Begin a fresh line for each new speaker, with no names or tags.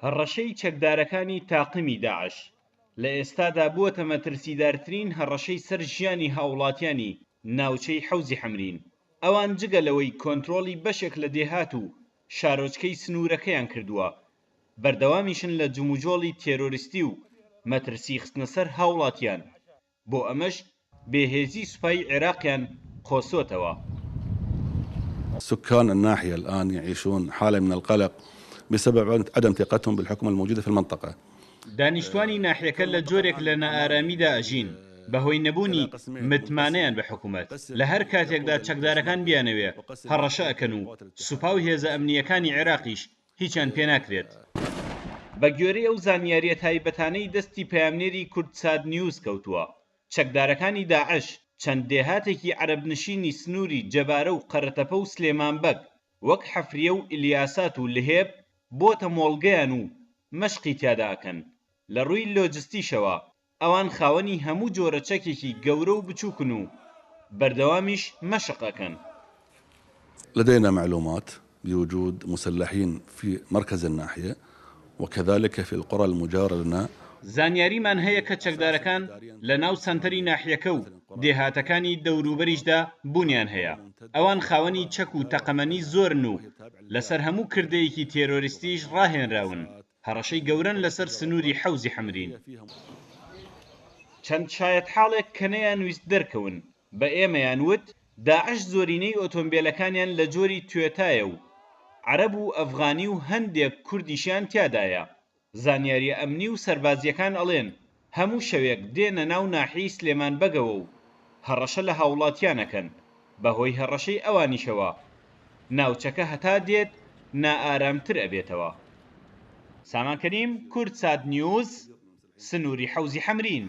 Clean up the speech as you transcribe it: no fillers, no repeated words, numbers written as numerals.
هەڕەشەی چەکدارەکانی تاقمی داعش لە ئێستادا بووەتە مەترسیدارترین هەڕەشەی سەر ژیانی هاوڵاتیانی ناوچەی حەوزی حەمرین. ئەوان جگە لەوەی کۆنتڕۆڵی بەشێک لە دێهات و شارۆچکەی سنوورەکەیان کردووە، بەردەوامیشن لە جموجۆڵی تێرۆریستی و مەترسی خستنە سەر هاوڵاتیان. بۆ ئەمەش بێهێزی سوپای عێراقیان قۆسۆتەوە.
سكان الناحية الآن يعيشون حالة من القلق بسبب عدم ثقتهم بالحكومة الموجودة في المنطقة.
دانیشتوانی ناحیەکە لە جۆرێک لە نائارامیدا ئەژین بەهۆی نەبوونی متمانەیان بە حکوومەت. لە هەر کاتێکدا چەکدارەکان بیانەوێ هەڕەشە ئەکەن و سوپا و هێزە ئەمنیەکانی عێراقیش هیچیان پێ ناکرێت. بە گوێرەی ئەو زانیاریە تایبەتانەی دەستی پەیامنێری کورتساد نیوز کەوتووە، چەکدارەکانی داعش چەند دێهاتێکی عەرەبنشینی سنووری جەبارە و قەرەتەپە و سلێمانبەگ وەک حەفریە و ئیلیاسات و لهێب بۆتە مۆڵگەیان و مەشقی تیادا ئەکەن. لە ڕووی لۆجستیشەوە ئەوان خاوەنی هەموو جۆرە چەکێکی گەورە و بچووکن و بەردەوامیش مەشق ئەکەن.
لدينا معلومات بوجود مسلحين في مركز الناحية وكذلك في القرى المجاورة لنا.
زانیاریمان هەیە کە چەکدارەکان لە ناو سەنتەری ناحیەکە و دێهاتەکانی دەوروبەریشدا بوونیان هەیە. ئەوان خاوەنی چەک و تەقەمەنی زۆرن و لەسەر هەموو کردەیەکی تێرۆریستیش ڕاهێنراون. هەڕەشەی گەورن لەسەر سنووری حەوزی حەمرین. چەند شایەت حاڵێک کە نەیانویست دەرکەون بە ئێمەیان وت داعش زۆرینەی ئۆتۆمبیلەکانیان لە جۆری توێتایە و عەرەب و ئەفغانی و هەندێک کوردیشیان تیادایە. زانیاریە ئەمنی و سەربازیەکان ئەڵێن هەموو شەوێک دێنە ناو ناحیەی سلێمانبەگەوە و هەڕەشە لە هاوڵاتیانەکەن. بەهۆی هەڕەشەی ئەوانیشەوە ناوچەکە هەتا دێت نائارامتر ئەبێتەوە. سامان کەریم، کورتساد نیوز، سنووری حەوزی حەمرین.